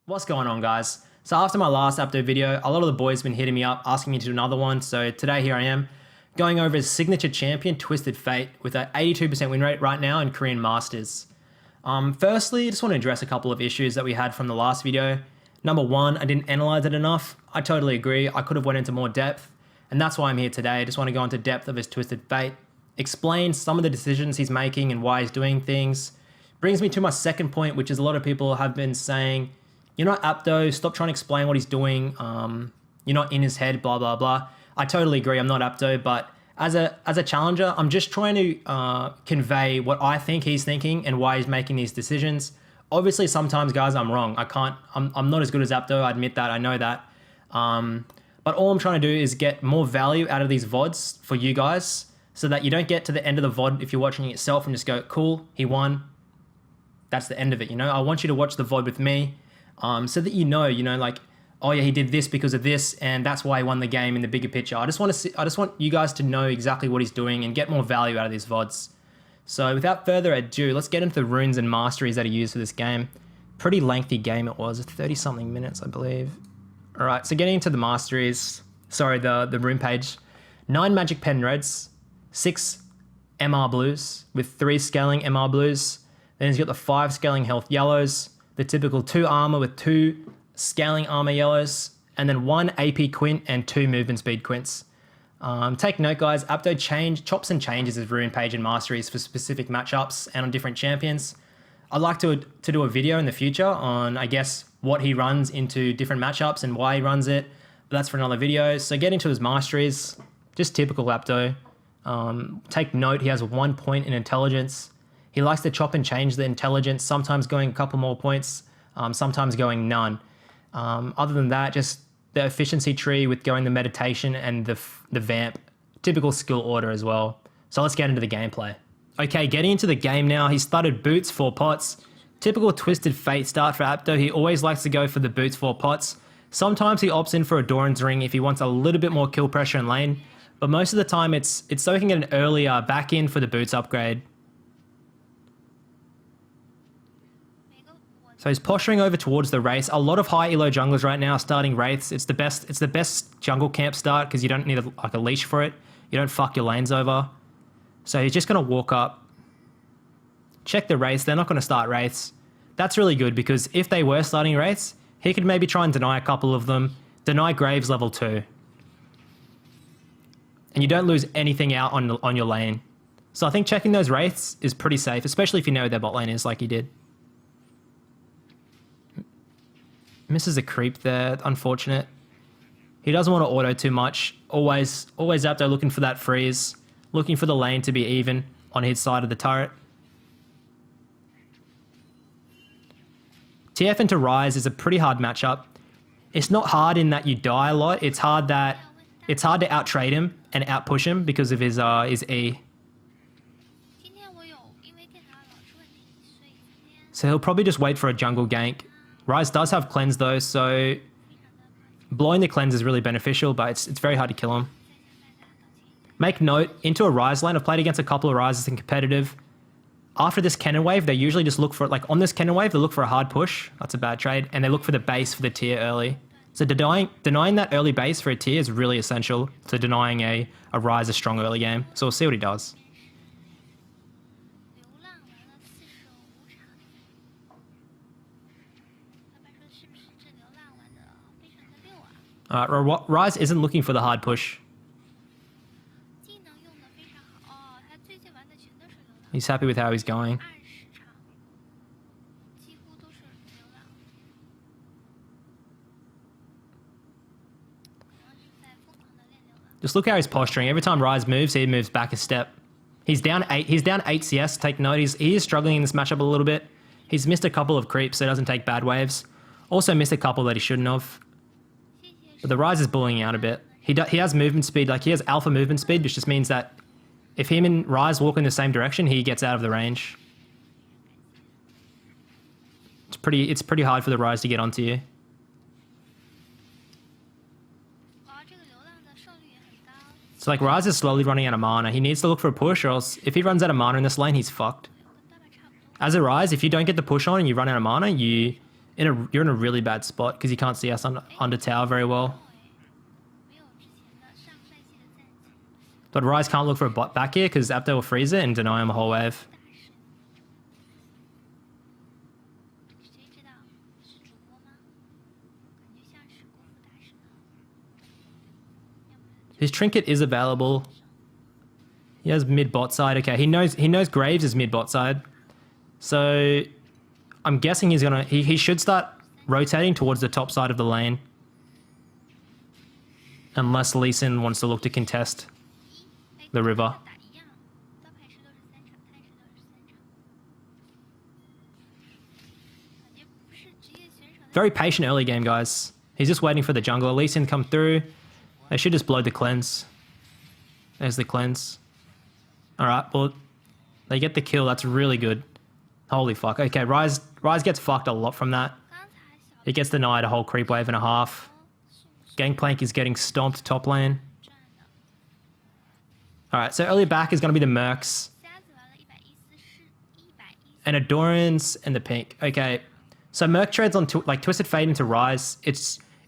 What's going on, guys? So after my last Apdo video, a lot of the boys have been hitting me up asking me to do another one. So today here I am going over his signature champion, Twisted Fate, with an 82% win rate right now in Korean Masters. Firstly, I just want to address a couple of issues that we had from the last video. Number one, I didn't analyze it enough. I totally agree. I could have went into more depth, and that's why I'm here today. I just want to go into depth of his Twisted Fate, explain some of the decisions he's making and why he's doing things. Brings me to my second point, which is a lot of people have been saying, you're not Apdo, stop trying to explain what he's doing. You're not in his head, blah, blah, blah. I totally agree, I'm not Apdo, but as a challenger, I'm just trying to convey what I think he's thinking and why he's making these decisions. Obviously, sometimes, guys, I'm wrong. I'm not as good as Apdo, I admit that, I know that. But all I'm trying to do is get more value out of these VODs for you guys so that you don't get to the end of the VOD if you're watching it yourself and just go, cool, he won. That's the end of it, you know? I want you to watch the VOD with me. So that you know, like, oh yeah, he did this because of this, and that's why he won the game in the bigger picture. I just want you guys to know exactly what he's doing and get more value out of these VODs. So without further ado, let's get into the runes and masteries that are used for this game. Pretty lengthy game it was, 30-something minutes, I believe. All right, so getting into the masteries, sorry, the rune page. 9 magic pen reds, 6 MR blues with 3 scaling MR blues. Then he's got the 5 scaling health yellows, the typical 2 armor with 2 scaling armor yellows, and then 1 AP quint and 2 movement speed quints. Take note, guys, Apdo chops and changes his rune page and masteries for specific matchups and on different champions. I'd like to do a video in the future on, I guess, what he runs into different matchups and why he runs it, but that's for another video. So getting to his masteries, just typical Apdo. Take note, he has 1 point in intelligence. He likes to chop and change the intelligence, sometimes going a couple more points, sometimes going none. Other than that, just the efficiency tree with going the meditation and the vamp, typical skill order as well. So let's get into the gameplay. Okay, getting into the game now, he started boots 4 pots. Typical Twisted Fate start for Apdo. He always likes to go for the boots 4 pots. Sometimes he opts in for a Doran's Ring if he wants a little bit more kill pressure in lane, but most of the time it's so he can get an earlier back in for the boots upgrade. So he's posturing over towards the race. A lot of high elo junglers right now are starting wraiths. It's the best jungle camp start because you don't need a leash for it. You don't fuck your lanes over. So he's just going to walk up, check the wraiths. They're not going to start wraiths. That's really good because if they were starting wraiths, he could maybe try and deny a couple of them. Deny Graves level 2. And you don't lose anything out on your lane. So I think checking those wraiths is pretty safe, especially if you know where their bot lane is like he did. Misses a creep there, unfortunate. He doesn't want to auto too much. Always Apdo looking for that freeze, looking for the lane to be even on his side of the turret. TF into Rise is a pretty hard matchup. It's not hard in that you die a lot. It's hard to out-trade him and out-push him because of his E. So he'll probably just wait for a jungle gank. Rise does have cleanse though, so blowing the cleanse is really beneficial, but it's very hard to kill him. Make note, into a Rise lane, I've played against a couple of Rises in competitive. After this cannon wave, they usually just look for, like on this cannon wave, they look for a hard push. That's a bad trade. And they look for the base for the tier early. So denying that early base for a tier is really essential to denying a Rise a strong early game. So we'll see what he does. Rise isn't looking for the hard push. He's happy with how he's going. Just look how he's posturing. Every time Rise moves, he moves back a step. He's down 8 CS. Take note, he is struggling in this matchup a little bit. He's missed a couple of creeps so he doesn't take bad waves. Also missed a couple that he shouldn't have. But the Rise is bullying out a bit. He has movement speed, like he has alpha movement speed, which just means that if him and Rise walk in the same direction, he gets out of the range. It's pretty hard for the Rise to get onto you. So like Rise is slowly running out of mana. He needs to look for a push, or else if he runs out of mana in this lane, he's fucked. As a Rise, if you don't get the push on and you run out of mana, you're in a really bad spot because you can't see us under tower very well. But Ryze can't look for a bot back here because Apdo will freeze it and deny him a whole wave. His trinket is available. He has mid bot side. Okay, he knows Graves is mid bot side. So I'm guessing he should start rotating towards the top side of the lane. Unless Lee Sin wants to look to contest the river. Very patient early game, guys. He's just waiting for the jungler. Lee Sin come through. They should just blow the cleanse. There's the cleanse. Alright, well, they get the kill. That's really good. Holy fuck. Okay, Ryze gets fucked a lot from that. He gets denied a whole creep wave and a half. Gangplank is getting stomped top lane. Alright, so early back is going to be the Mercs. And Adorans and the pink. Okay, so Merc trades on Twisted Fate into Ryze.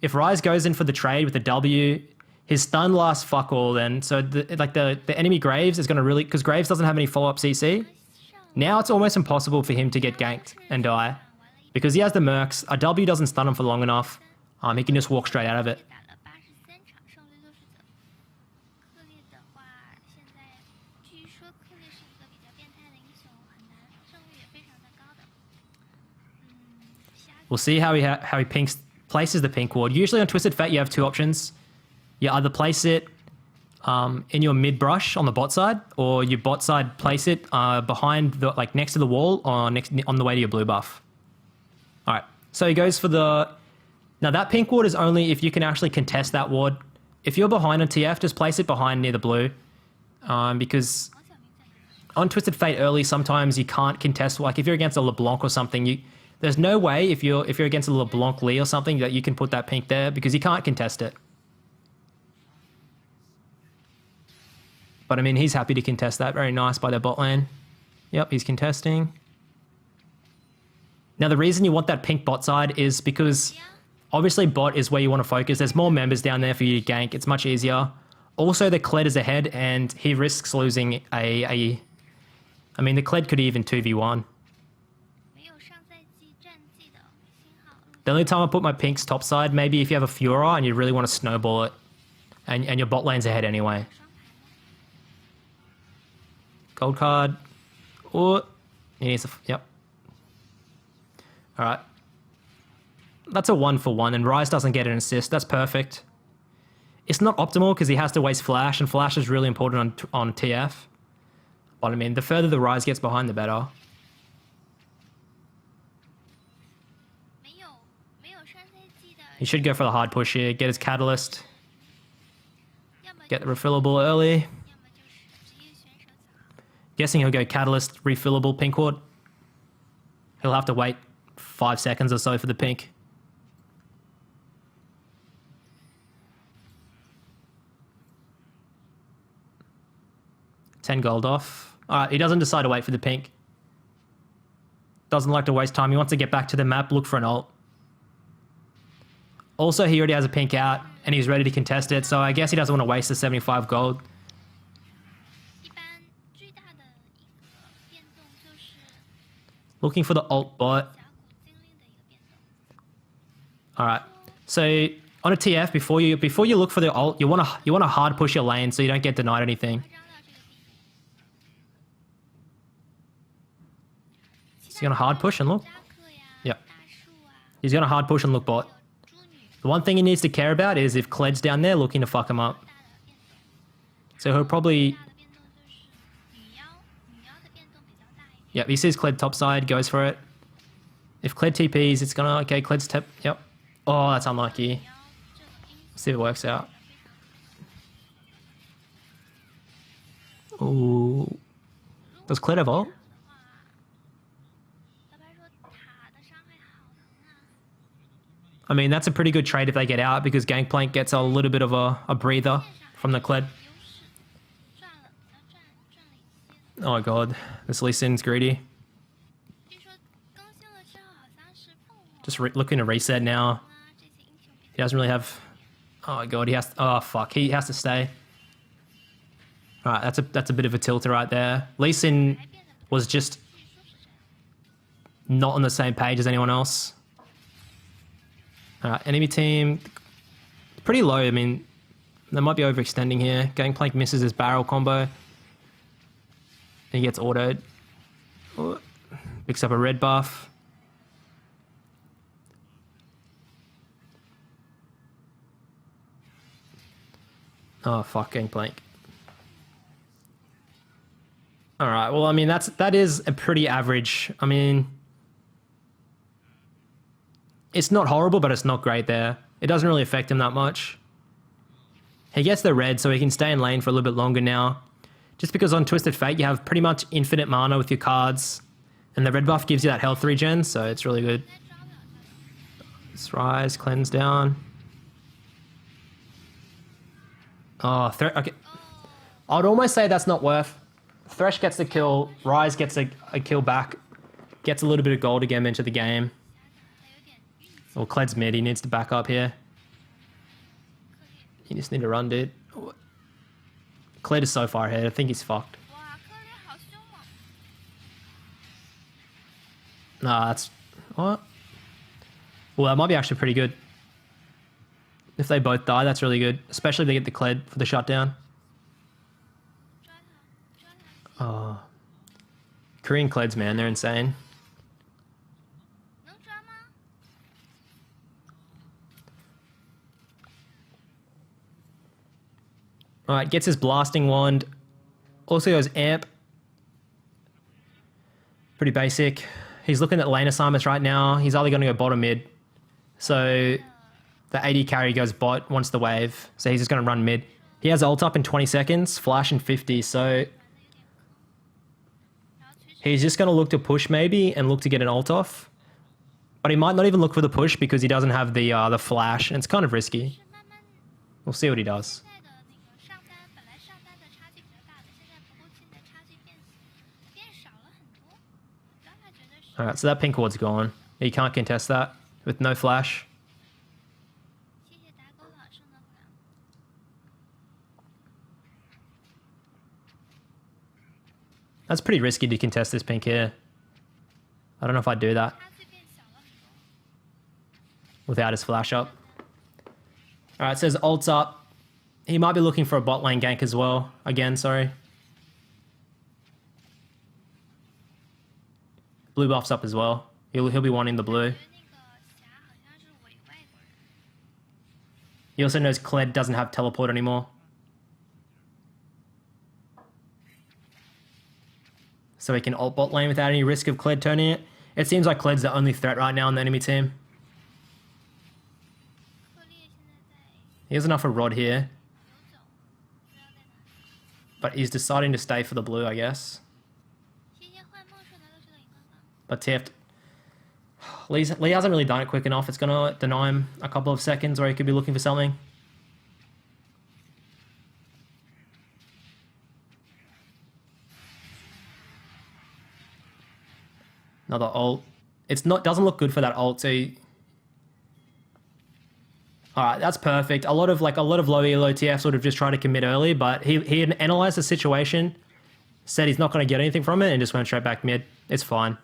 If Ryze goes in for the trade with the W, his stun lasts fuck all then. So the enemy Graves is going to really... Because Graves doesn't have any follow-up CC. Now it's almost impossible for him to get ganked and die. Because he has the Mercs. A W doesn't stun him for long enough. He can just walk straight out of it. We'll see how he places the pink ward. Usually on Twisted Fate, you have two options. You either place it in your mid brush on the bot side, or your bot side place it behind the next to the wall or on the way to your blue buff. All right, so he goes for the. Now that pink ward is only if you can actually contest that ward. If you're behind on TF, just place it behind near the blue, because on Twisted Fate early sometimes you can't contest. Like if you're against a LeBlanc or something, there's no way if you're against a LeBlanc Lee or something that you can put that pink there because you can't contest it. But I mean, he's happy to contest that. Very nice by their bot lane. Yep, he's contesting. Now the reason you want that pink bot side is because obviously bot is where you want to focus. There's more members down there for you to gank. It's much easier. Also, the Kled is ahead and he risks losing I mean, the Kled could even 2v1. The only time I put my pinks topside, maybe if you have a Fura and you really want to snowball it, and your bot lane's ahead anyway. Gold card. Oh, he needs a... Yep. All right. That's a 1-for-1, and Ryze doesn't get an assist. That's perfect. It's not optimal because he has to waste Flash, and Flash is really important on TF. But I mean, the further the Ryze gets behind, the better. He should go for the hard push here, get his Catalyst. Get the refillable early. Guessing he'll go Catalyst, refillable pink ward. He'll have to wait 5 seconds or so for the pink. $10 gold off. All right, he doesn't decide to wait for the pink. Doesn't like to waste time. He wants to get back to the map, look for an ult. Also, he already has a pink out, and he's ready to contest it, so I guess he doesn't want to waste the 75 gold. Looking for the ult bot. All right. So on a TF, before you look for the ult, you want to hard push your lane so you don't get denied anything. He's gonna hard push and look. Yep. He's gonna hard push and look bot. The one thing he needs to care about is if Kled's down there looking to fuck him up. So he'll probably... Yep, he sees Kled topside, goes for it. If Kled TPs, it's gonna... Okay, Kled's tip... Yep. Oh, that's unlucky. See if it works out. Ooh. Does Kled have ult? I mean, that's a pretty good trade if they get out because Gangplank gets a little bit of a breather from the Kled. Oh my god, this Lee Sin's greedy. Just looking to reset now. He doesn't really have... Oh god, he has... Oh fuck, he has to stay. Alright, that's a bit of a tilter right there. Lee Sin was just not on the same page as anyone else. Alright, enemy team... Pretty low, I mean... They might be overextending here. Gangplank misses his barrel combo. He gets autoed. Oh, picks up a red buff. Oh fuck, Gangplank. Alright, well I mean that is a pretty average. I mean, it's not horrible, but it's not great there. It doesn't really affect him that much. He gets the red, so he can stay in lane for a little bit longer now. Just because on Twisted Fate, you have pretty much infinite mana with your cards. And the red buff gives you that health regen, so it's really good. Let's rise, cleanse down. Oh, okay. I'd almost say that's not worth. Thresh gets the kill, Rise gets a kill back, gets a little bit of gold again into the game. Well, Kled's mid, he needs to back up here. You just need to run, dude. Kled is so far ahead, I think he's fucked. Nah, that's... What? Well, that might be actually pretty good. If they both die, that's really good. Especially if they get the Kled for the shutdown. Oh. Korean Kleds, man, they're insane. Alright, gets his blasting wand. Also goes amp. Pretty basic. He's looking at lane assignments right now. He's either going to go bot or mid. So the AD carry goes bot, wants the wave. So he's just going to run mid. He has ult up in 20 seconds, flash in 50. So he's just going to look to push maybe and look to get an ult off. But he might not even look for the push because he doesn't have the flash. And it's kind of risky. We'll see what he does. Alright, so that pink ward's gone. You can't contest that with no flash. That's pretty risky to contest this pink here. I don't know if I'd do that without his flash up. Alright, it says ult's up. He might be looking for a bot lane gank as well. Again, sorry. Blue buff's up as well. He'll be wanting the blue. He also knows Kled doesn't have teleport anymore. So he can ult bot lane without any risk of Kled turning it. It seems like Kled's the only threat right now on the enemy team. He has enough of Rod here. But he's deciding to stay for the blue, I guess. But TF... Lee hasn't really done it quick enough. It's going to deny him a couple of seconds, or he could be looking for something. Another ult. Doesn't look good for that ult, so... Alright, that's perfect. A lot of low elo TFs would have just tried to commit early, but he analyzed the situation, said he's not going to get anything from it, and just went straight back mid. It's fine.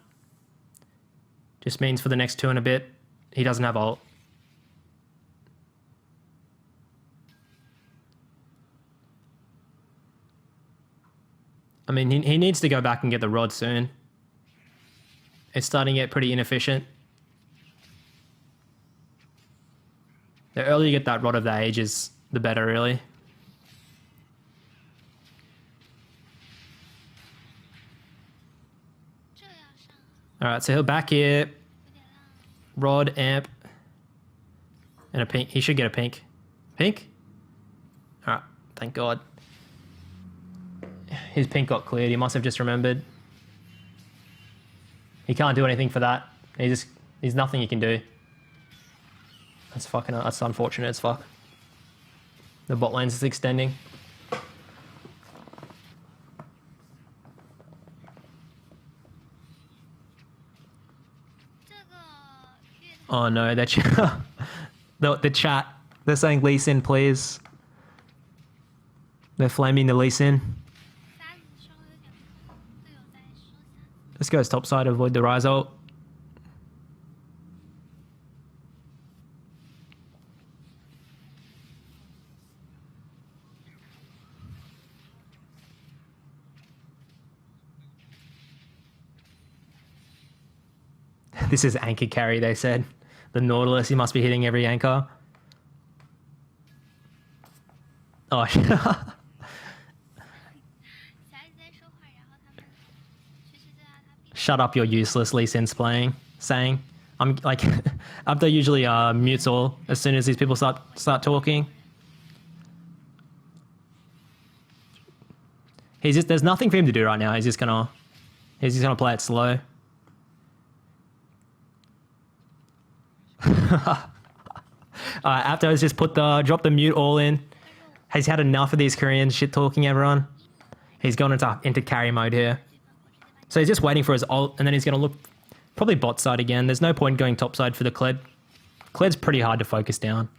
Just means for the next 2 and a bit, he doesn't have ult. I mean, he needs to go back and get the rod soon. It's starting to get pretty inefficient. The earlier you get that rod of the ages, the better, really. Alright, so he'll back here. Rod, amp. And a pink. He should get a pink. Pink? Alright, thank God. His pink got cleared. He must have just remembered. He can't do anything for that. There's nothing he can do. That's unfortunate as fuck. The bot lane's is extending. Oh no, they're the chat. They're saying Lee Sin, please. They're flaming the Lee Sin. This goes topside, avoid the Rise ult. This is anchor carry, they said. The Nautilus, he must be hitting every anchor. Oh, shut up, you're useless, Lee Sin's saying. I'm like, Apdo usually mutes all as soon as these people start talking. There's nothing for him to do right now. He's just gonna play it slow. Apdo's just dropped the mute all in. He's had enough of these Koreans shit talking everyone. He's gone into carry mode here. So he's just waiting for his ult, and then he's going to look probably bot side again. There's no point going top side for the Kled. Kled's pretty hard to focus down.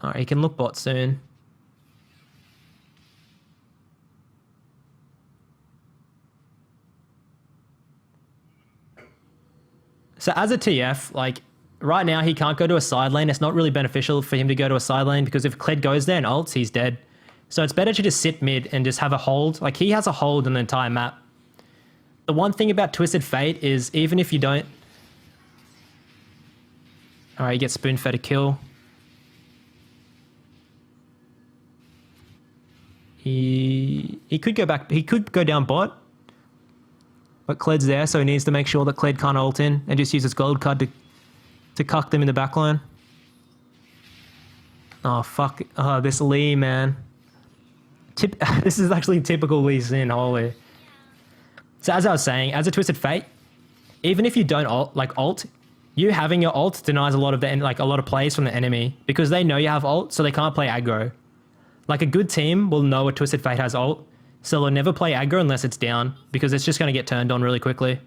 Alright, he can look bot soon. So as a TF, like right now he can't go to a side lane. It's not really beneficial for him to go to a side lane because if Kled goes there and ults, he's dead. So it's better to just sit mid and just have a hold. Like he has a hold in the entire map. The one thing about Twisted Fate is even if you don't... Alright, he gets spoon-fed a kill. He could go back. He could go down bot. But Kled's there, so he needs to make sure that Kled can't ult in and just use his gold card to cuck them in the backline. Oh, fuck. Oh, this Lee, man. This is actually typical Lee Sin, holy. So as I was saying, as a Twisted Fate, even if you don't ult, you having your ult denies a lot of plays from the enemy because they know you have ult, so they can't play aggro. Like a good team will know a Twisted Fate has ult, so they'll never play aggro unless it's down because it's just going to get turned on really quickly.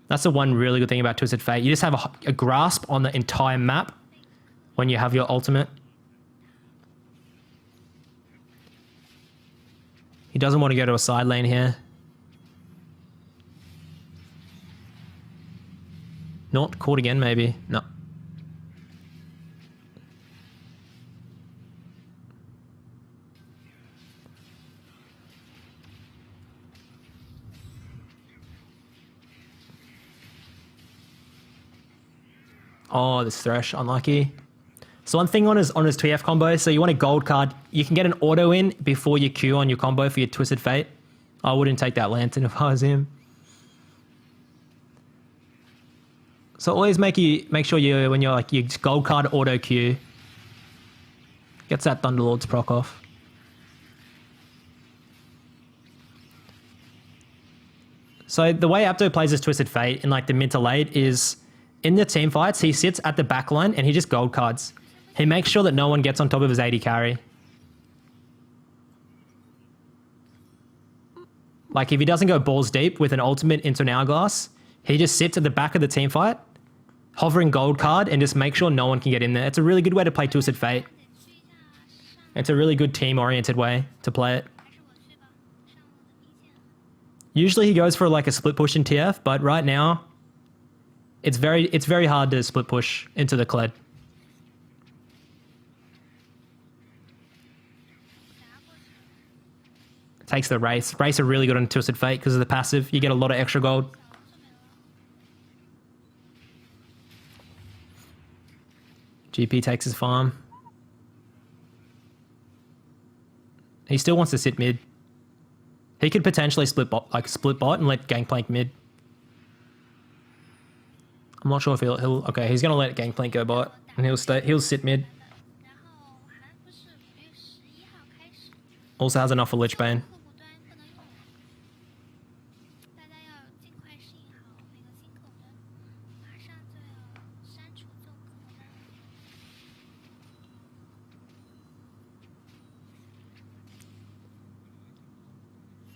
That's the one really good thing about Twisted Fate. You just have a grasp on the entire map when you have your ultimate. He doesn't want to go to a side lane here. Not caught again, maybe. No. Oh, this Thresh, unlucky. So one thing on his TF combo, so you want a gold card, you can get an auto in before you Q on your combo for your Twisted Fate. I wouldn't take that Lantern if I was him. So always make sure when you're like your gold card auto Q gets that Thunderlord's proc off. So the way Apdo plays his Twisted Fate in like the mid to late is in the team fights, he sits at the back line and he just gold cards. He makes sure that no one gets on top of his 80 carry. Like if he doesn't go balls deep with an ultimate into an hourglass, he just sits at the back of the team fight, hovering gold card and just make sure no one can get in there. It's a really good way to play Twisted Fate. It's a really good team-oriented way to play it. Usually he goes for like a split push in TF, but right now it's very hard to split push into the Kled. Takes the Race. Race are really good on Twisted Fate because of the passive. You get a lot of extra gold. GP takes his farm. He still wants to sit mid. He could potentially split bot and let Gangplank mid. I'm not sure if he'll okay, he's gonna let Gangplank go bot and he'll sit mid. Also has enough for Lich Bane.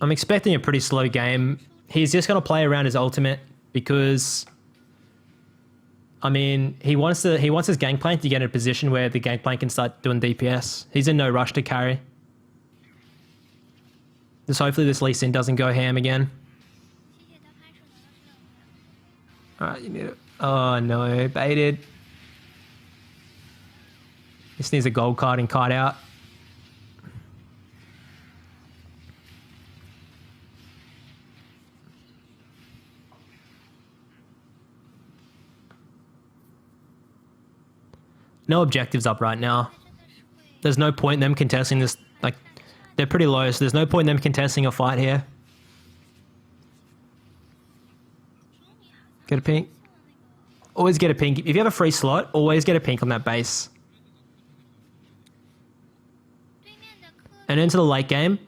I'm expecting a pretty slow game. He's just going to play around his ultimate because, I mean, he wants his Gangplank to get in a position where the Gangplank can start doing DPS. He's in no rush to carry. Just hopefully this Lee Sin doesn't go ham again. Alright, you need it. Oh no, baited. This needs a gold card and kite out. No objectives up right now. There's no point in them contesting this. Like, they're pretty low, so there's no point in them contesting a fight here. Get a pink. Always get a pink. If you have a free slot, always get a pink on that base. And into the late game,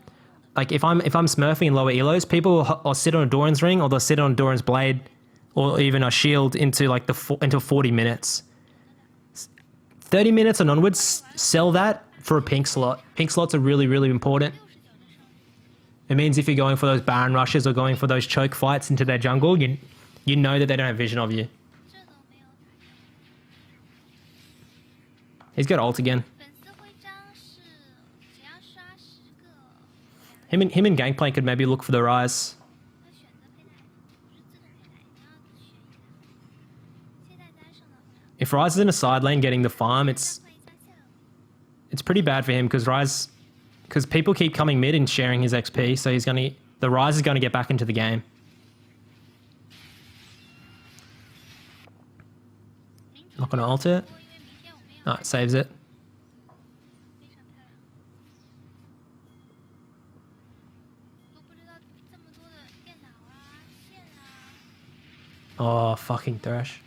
like if I'm smurfing in lower elos, people will sit on a Doran's ring or they'll sit on a Doran's blade or even a shield into like into 40 minutes. 30 minutes and onwards, sell that for a pink slot. Pink slots are really, really important. It means if you're going for those Baron rushes or going for those choke fights into their jungle, you know that they don't have vision of you. He's got ult again. Him and Gangplank could maybe look for the rise. If Rise is in a side lane getting the farm, it's pretty bad for him because people keep coming mid and sharing his XP, so the Rise is gonna get back into the game. Not gonna ult it. No, it saves it. Oh, fucking Thresh.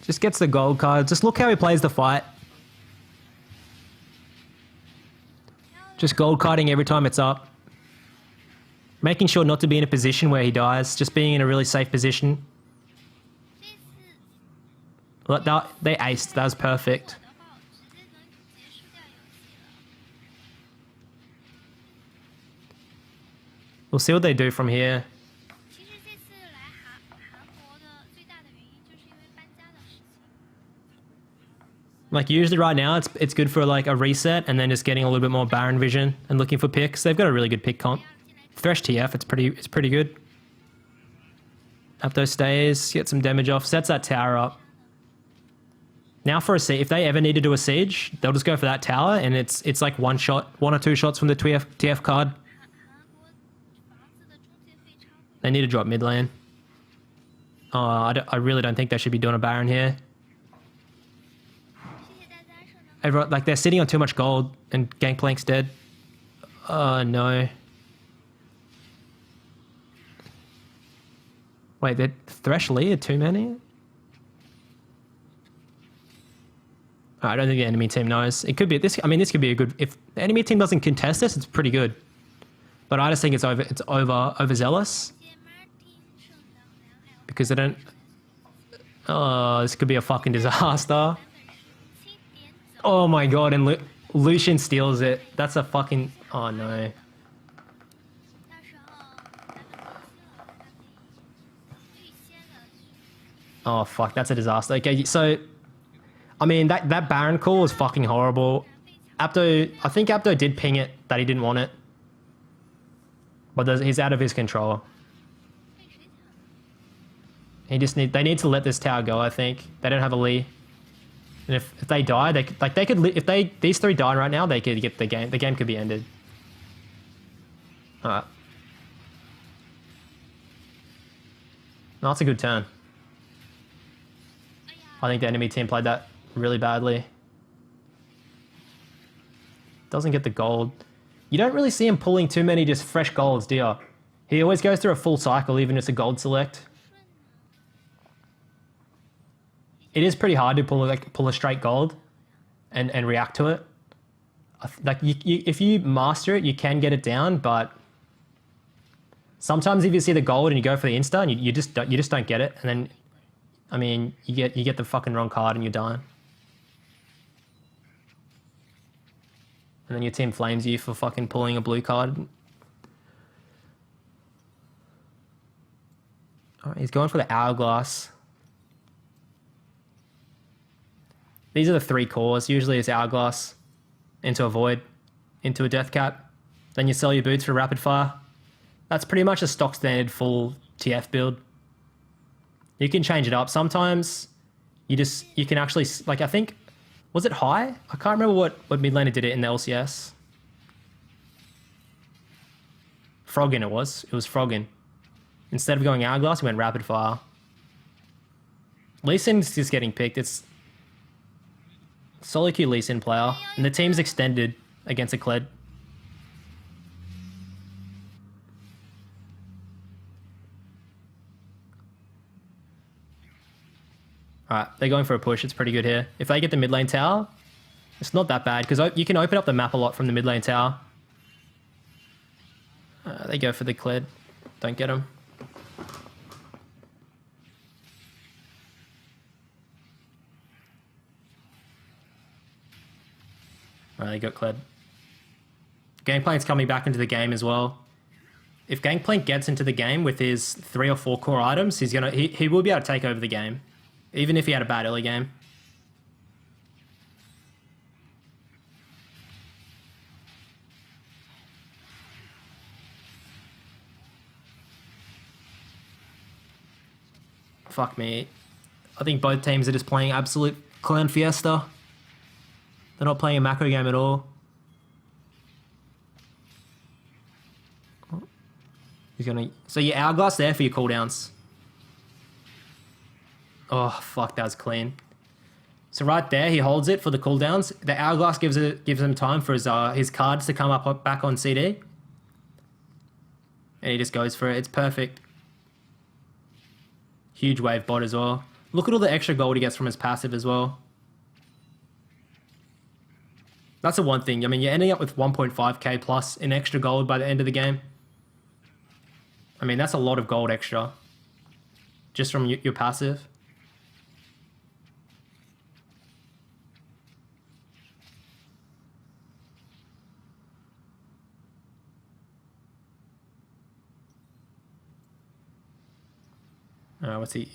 Just gets the gold card. Just look how he plays the fight. Just gold carding every time it's up. Making sure not to be in a position where he dies. Just being in a really safe position. They aced. That was perfect. We'll see what they do from here. Like usually right now, it's good for like a reset and then just getting a little bit more Baron vision and looking for picks. They've got a really good pick comp. Thresh TF, it's pretty good. Apdo stays, get some damage off, sets that tower up. Now for a siege, if they ever need to do a siege, they'll just go for that tower and it's like one or two shots from the TF card. They need to drop mid lane. Oh, I really don't think they should be doing a Baron here. Everyone, like they're sitting on too much gold and Gangplank's dead. Oh no. Wait, they're Thresh Lee are too many? I don't think the enemy team knows. It could be this. I mean, this could be a good. If the enemy team doesn't contest this, it's pretty good. But I just think it's overzealous because they don't. Oh, this could be a fucking disaster. Oh my god! And Lucian steals it. That's a fucking. Oh no. Oh fuck! That's a disaster. Okay, so. I mean, that Baron call was fucking horrible. Apdo, I think Apdo did ping it that he didn't want it. But he's out of his control. They need to let this tower go, I think. They don't have a Lee. And if they die, these three die right now, they could get the game. The game could be ended. Alright. No, that's a good turn. I think the enemy team played that really badly. Doesn't get the gold. You don't really see him pulling too many just fresh golds, do you? He always goes through a full cycle, even if it's a gold select. It is pretty hard to pull a straight gold and react to it. Like if you master it, you can get it down, but sometimes if you see the gold and you go for the insta and you just don't get it, and then I mean you get the fucking wrong card and you're dying. And then your team flames you for fucking pulling a blue card. All right, he's going for the Hourglass. These are the 3 cores. Usually it's Hourglass into a Void, into a Death Cap. Then you sell your boots for Rapid Fire. That's pretty much a stock standard full TF build. You can change it up. Sometimes you can actually, like, I think, was it high? I can't remember what mid laner did it in the LCS. Froggin it was. It was Froggin. Instead of going Hourglass, he went Rapid Fire. Lee Sin's just getting picked. It's solo queue Lee Sin player. And the team's extended against a Kled. Alright, they're going for a push. It's pretty good here. If they get the mid lane tower, it's not that bad because you can open up the map a lot from the mid lane tower. They go for the Kled. Don't get him. Alright, they got Kled. Gangplank's coming back into the game as well. If Gangplank gets into the game with his 3 or 4 core items, he will be able to take over the game. Even if he had a bad early game. Fuck me. I think both teams are just playing absolute clown fiesta. They're not playing a macro game at all. So your Hourglass there for your cooldowns. Oh, fuck, that was clean. So right there, he holds it for the cooldowns. The Hourglass gives him time for his cards to come up back on CD. And he just goes for it. It's perfect. Huge wave bot as well. Look at all the extra gold he gets from his passive as well. That's the one thing. I mean, you're ending up with 1.5k plus in extra gold by the end of the game. I mean, that's a lot of gold extra. Just from your passive. What's he?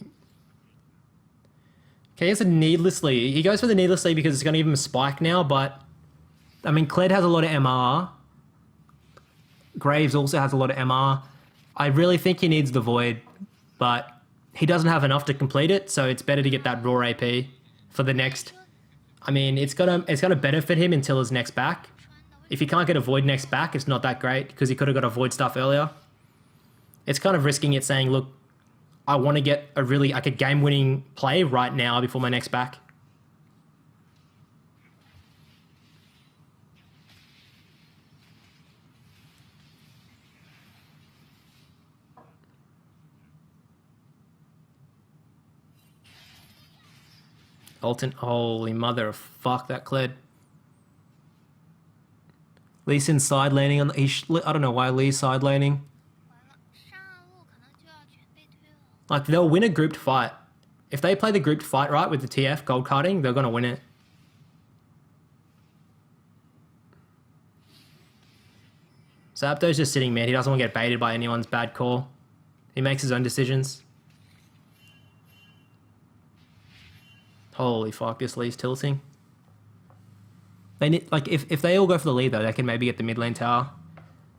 Okay, it's a needlessly. He goes for the needlessly because it's going to give him a spike now, but I mean, Kled has a lot of MR. Graves also has a lot of MR. I really think he needs the Void, but he doesn't have enough to complete it, so it's better to get that raw AP for the next. I mean, it's gonna benefit him until his next back. If he can't get a Void next back, it's not that great because he could have got a Void stuff earlier. It's kind of risking it, saying, look, I want to get a game-winning play right now before my next back. Alton, holy mother of fuck, that Kled. Lee Sin side laning on I don't know why Lee's side laning. Like, they'll win a grouped fight. If they play the grouped fight right with the TF gold carding, they're gonna win it. So Apdo's just sitting mid. He doesn't want to get baited by anyone's bad call. He makes his own decisions. Holy fuck, this Lee's tilting. They need, like, if they all go for the lead though, they can maybe get the mid lane tower.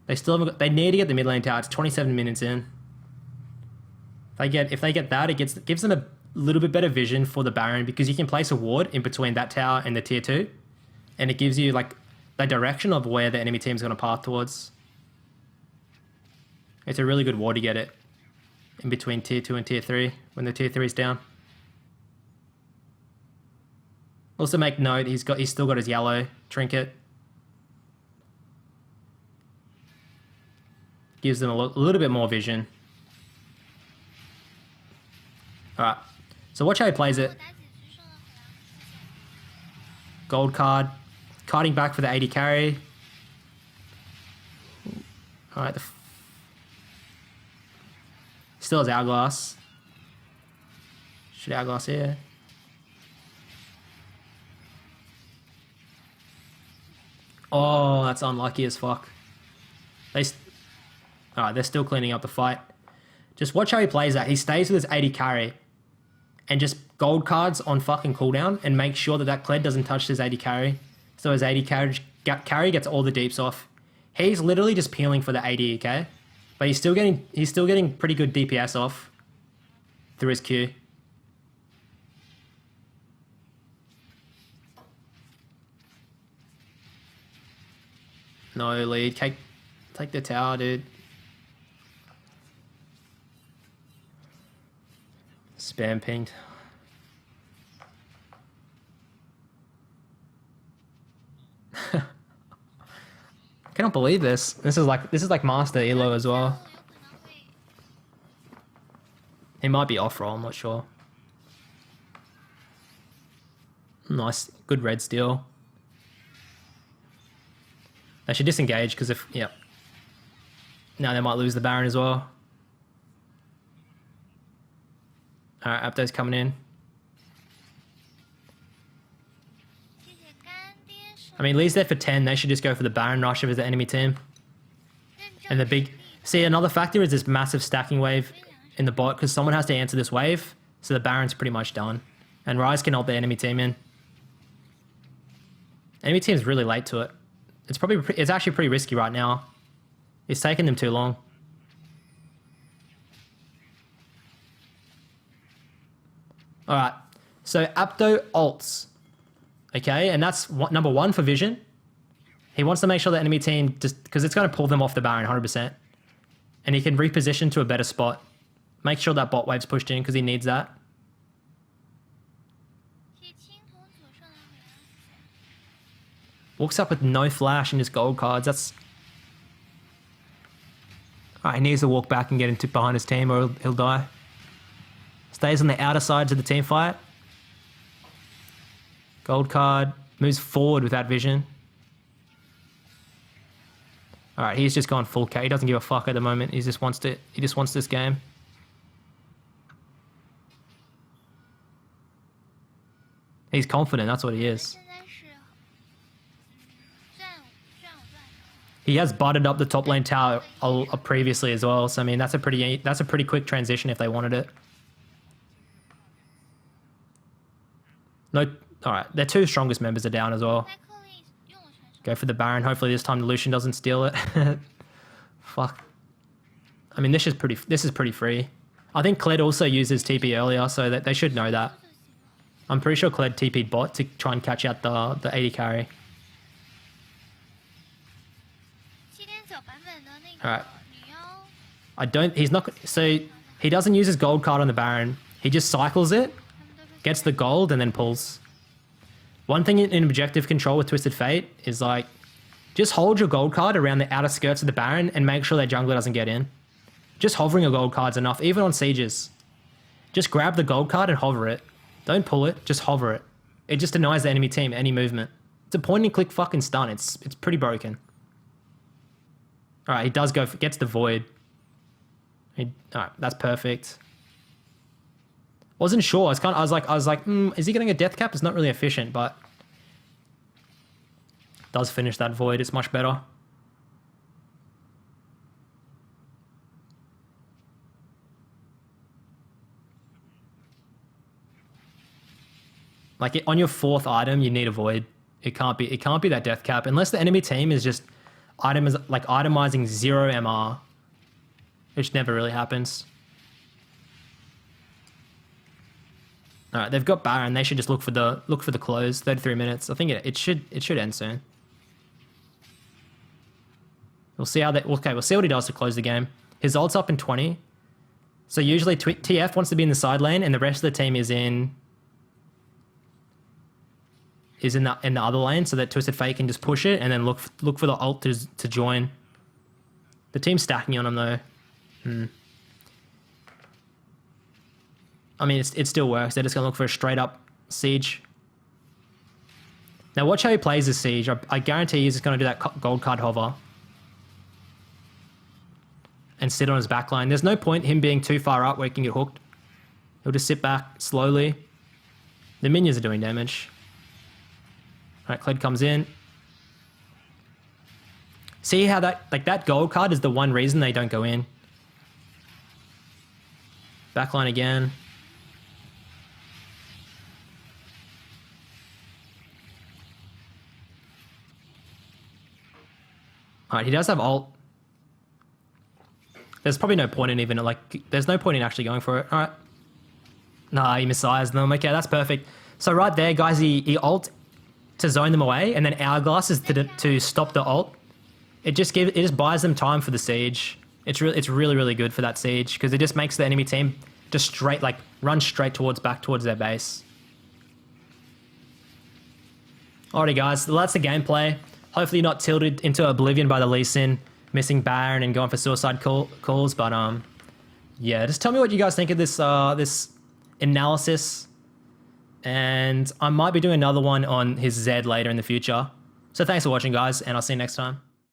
They still haven't got, they need to get the mid lane tower. It's 27 minutes in. If they get that, it gives them a little bit better vision for the Baron because you can place a ward in between that tower and the tier 2. And it gives you like the direction of where the enemy team's going to path towards. It's a really good ward to get it in between tier 2 and tier 3 when the tier 3 is down. Also make note, he's still got his yellow trinket. Gives them a little bit more vision. Alright, so watch how he plays it. Gold card. Carding back for the 80 carry. Alright, still has Hourglass. Should Hourglass here. Oh, that's unlucky as fuck. Alright, they're still cleaning up the fight. Just watch how he plays that. He stays with his 80 carry and just gold cards on fucking cooldown and make sure that that Kled doesn't touch his 80 carry. So his 80 carry gets all the deeps off. He's literally just peeling for the 80, okay? But he's still getting pretty good DPS off through his Q. No lead. Take the tower, dude. Spam pinged. I cannot believe this. This is like Master Elo as well. He might be off roll, I'm not sure. Nice, good red steal. They should disengage because if, yep. Now they might lose the Baron as well. Alright, Apdo's coming in. I mean, Lee's there for 10. They should just go for the Baron rush if it's the enemy team. And the big... See, another factor is this massive stacking wave in the bot because someone has to answer this wave. So the Baron's pretty much done. And Ryze can help the enemy team in. Enemy team's really late to it. It's actually pretty risky right now. It's taking them too long. Alright, so Apdo ults. Okay, and that's number 1 for vision. He wants to make sure the enemy team, just because it's going to pull them off the Baron 100%. And he can reposition to a better spot. Make sure that bot wave's pushed in because he needs that. Walks up with no flash and just gold cards. That's... Alright, he needs to walk back and get into behind his team or he'll die. Stays on the outer sides of the team fight. Gold card. Moves forward with that vision. Alright, he's just gone full K. He doesn't give a fuck at the moment. He just wants this game. He's confident, that's what he is. He has butted up the top lane tower previously as well, so I mean that's a pretty quick transition if they wanted it. No, all right, their 2 strongest members are down as well. Go for the Baron. Hopefully this time the Lucian doesn't steal it. Fuck. I mean this is pretty free. I think Kled also uses TP earlier, so that they should know that. I'm pretty sure Kled TP'd bot to try and catch out the 80 carry. Alright. So he doesn't use his gold card on the Baron. He just cycles it, gets the gold, and then pulls. One thing in objective control with Twisted Fate is like, just hold your gold card around the outer skirts of the Baron and make sure their jungler doesn't get in. Just hovering a gold card's enough, even on sieges. Just grab the gold card and hover it. Don't pull it, just hover it. It just denies the enemy team any movement. It's a point and click fucking stun. It's pretty broken. Alright, he does gets the void. Alright, that's perfect. Wasn't sure. I was like, is he getting a death cap? It's not really efficient, but does finish that void. It's much better. Like on your 4th item, you need a void. It can't be that death cap unless the enemy team is just itemizing 0 MR, which never really happens. All right, they've got Baron. They should just look for the close. 33 minutes. I think it should end soon. We'll see how we'll see what he does to close the game. His ult's up in 20. So usually TF wants to be in the side lane, and the rest of the team is in the other lane, so that Twisted Fate can just push it and then look for the ult to join. The team's stacking on him though. I mean, it still works. They're just going to look for a straight up siege. Now watch how he plays this siege. I guarantee he's just going to do that gold card hover. And sit on his backline. There's no point him being too far up where he can get hooked. He'll just sit back slowly. The minions are doing damage. Alright, Kled comes in. See how that gold card is the one reason they don't go in. Backline again. All right, he does have ult. There's probably no point in even, like, there's no point in actually going for it. All right. Nah, he missized them. Okay, that's perfect. So right there, guys, he ult to zone them away, and then Hourglass is to stop the ult. It just buys them time for the siege. It's really, really good for that siege, because it just makes the enemy team just run straight back towards their base. Alrighty, guys, well, that's the gameplay. Hopefully not tilted into oblivion by the Lee Sin, missing Baron and going for suicide calls. But yeah, just tell me what you guys think of this this analysis. And I might be doing another one on his Zed later in the future. So thanks for watching, guys, and I'll see you next time.